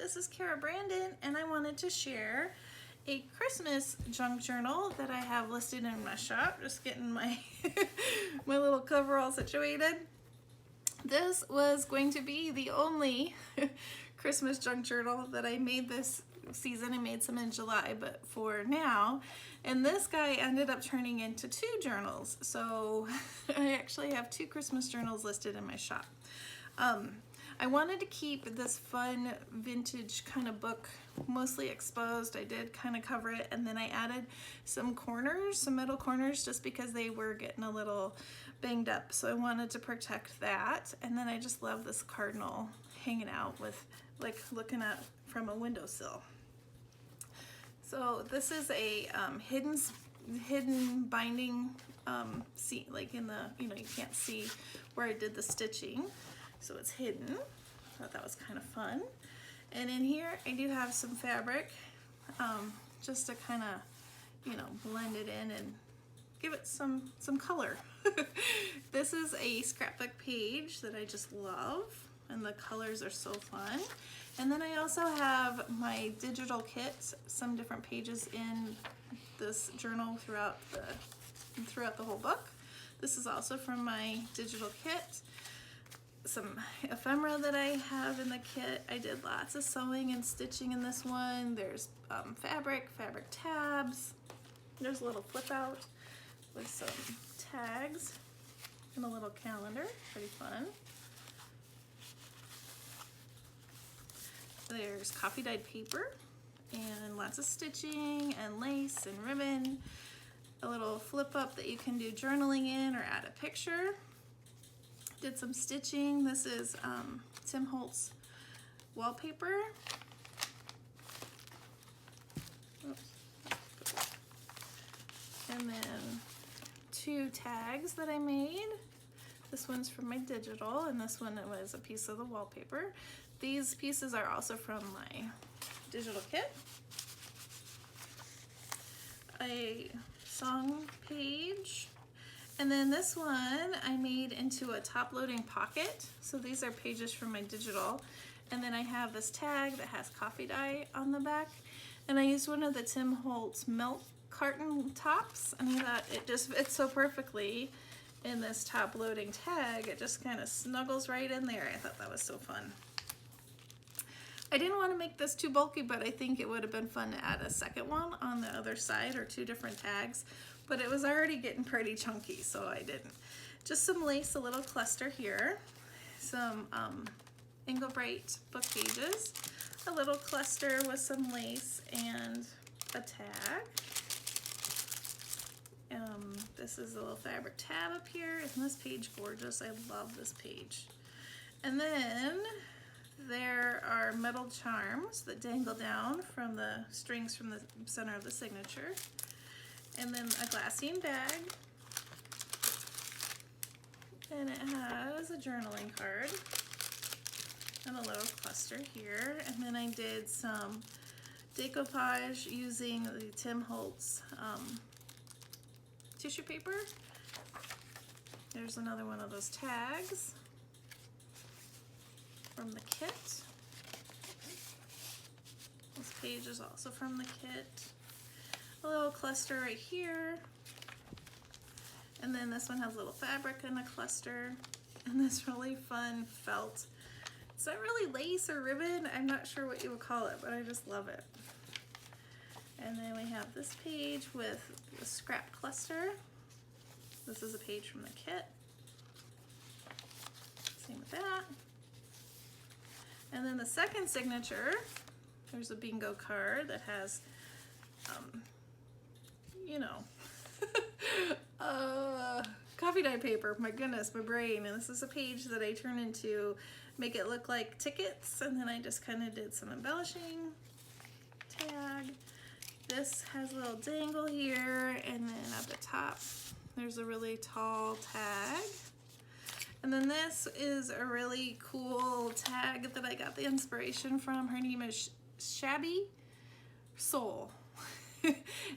this is Cara Brandon, and I wanted to share a Christmas junk journal that I have listed in my shop. Just getting my my little cover all situated. This was going to be the only Christmas junk journal that I made this season. I made some in July, but for now, and this guy ended up turning into 2 journals. So I actually have 2 Christmas journals listed in my shop. I wanted to keep this fun vintage kind of book mostly exposed. I did kind of cover it, and then I added some corners, some metal corners, just because they were getting a little banged up. So I wanted to protect that. And then I just love this cardinal hanging out with, like, looking at from a windowsill. So this is a hidden binding, see, like in the, you can't see where I did the stitching. So it's hidden. I thought that was kind of fun. And in here I do have some fabric, just to kind of, blend it in and give it some color. This is a scrapbook page that I just love, and the colors are so fun. And then I also have my digital kit, some different pages in this journal throughout the whole book. This is also from my digital kit. Some ephemera that I have in the kit. I did lots of sewing and stitching in this one. There's fabric tabs. There's a little flip out with some tags and a little calendar. Pretty fun. There's coffee dyed paper and lots of stitching and lace and ribbon. A little flip up that you can do journaling in or add a picture. Did some stitching. This is Tim Holtz wallpaper. Oops. And then 2 tags that I made. This one's from my digital, and this one was a piece of the wallpaper. These pieces are also from my digital kit. A song page. And then this one I made into a top-loading pocket. So these are pages from my digital. And then I have this tag that has coffee dye on the back. And I used one of the Tim Holtz milk carton tops. And I thought it just fits so perfectly in this top-loading tag. It just kind of snuggles right in there. I thought that was so fun. I didn't want to make this too bulky, but I think it would have been fun to add a second one on the other side, or 2 different tags. But it was already getting pretty chunky, so I didn't. Just some lace, a little cluster here, some Bright book pages, a little cluster with some lace and a tag. This is a little fabric tab up here. Isn't this page gorgeous? I love this page. And then there are metal charms that dangle down from the strings from the center of the signature. And then a glassine bag, and it has a journaling card and a little cluster here. And then I did some decoupage using the Tim Holtz tissue paper. There's another one of those tags from the kit. This page is also from the kit. A little cluster right here, and then this one has a little fabric and a cluster, and this really fun felt. It's not really lace or ribbon, I'm not sure what you would call it, but I just love it. And then we have this page with the scrap cluster. This is a page from the kit. Same with that. And then the second signature, there's a bingo card that has coffee dye paper. My goodness, my brain. And this is a page that I turn into, make it look like tickets, and then I just kind of did some embellishing. Tag. This has a little dangle here, and then at the top there's a really tall tag. And then this is a really cool tag that I got the inspiration from. Her name is Shabby Soul.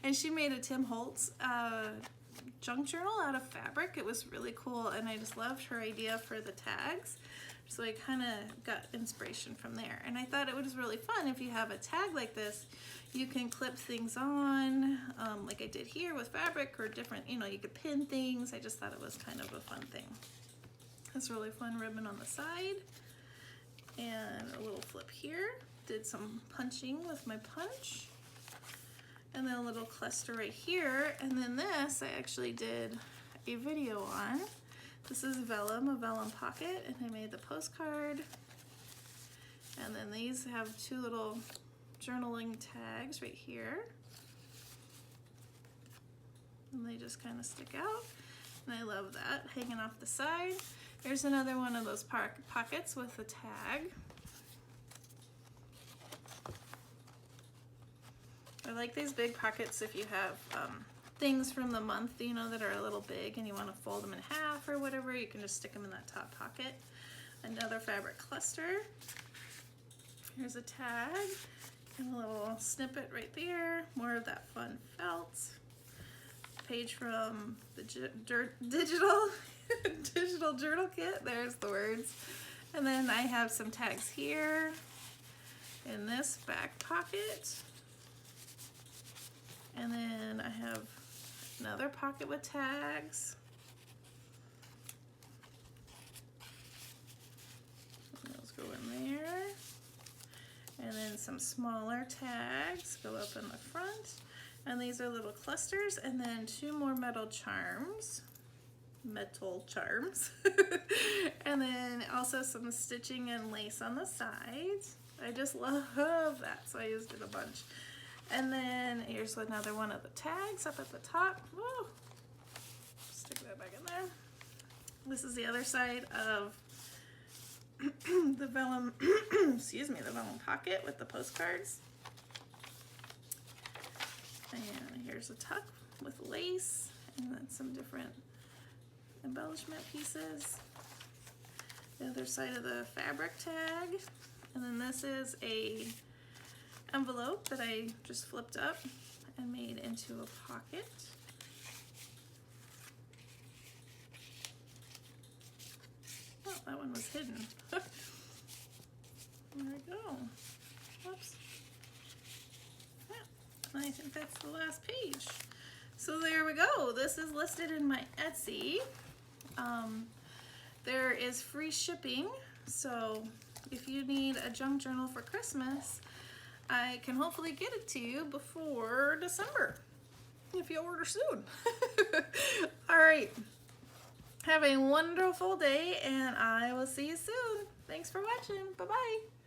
And she made a Tim Holtz junk journal out of fabric. It was really cool, and I just loved her idea for the tags. So I kind of got inspiration from there. And I thought it was really fun if you have a tag like this, you can clip things on, like I did here with fabric, or different, you know, you could pin things. I just thought it was kind of a fun thing. It's really fun ribbon on the side, and a little flip here. Did some punching with my punch, and then a little cluster right here. And then this I actually did a video on. This is vellum, a vellum pocket, and I made the postcard. And then these have two little journaling tags right here, and they just kind of stick out, and I love that hanging off the side. Here's another one of those pockets with a tag. I like these big pockets if you have things from the month, you know, that are a little big and you want to fold them in half or whatever. You can just stick them in that top pocket. Another fabric cluster. Here's a tag and a little snippet right there. More of that fun felt. Page from the digital journal kit. There's the words. And then I have some tags here in this back pocket. And then I have another pocket with tags. And those go in there. And then some smaller tags go up in the front. And these are little clusters, and then two more metal charms. And then also some stitching and lace on the sides. I just love that, so I used it a bunch. And then here's another one of the tags up at the top. Woo. Stick that back in there. This is the other side of the vellum, excuse me, the vellum pocket with the postcards. And here's a tuck with lace, and then some different embellishment pieces. The other side of the fabric tag. And then this is a envelope that I just flipped up and made into a pocket. Oh, that one was hidden. There we go. Whoops. Yeah, and I think that's the last page. So there we go. This is listed in my Etsy. There is free shipping, so if you need a junk journal for Christmas, I can hopefully get it to you before December, if you order soon. All right. Have a wonderful day, and I will see you soon. Thanks for watching. Bye-bye.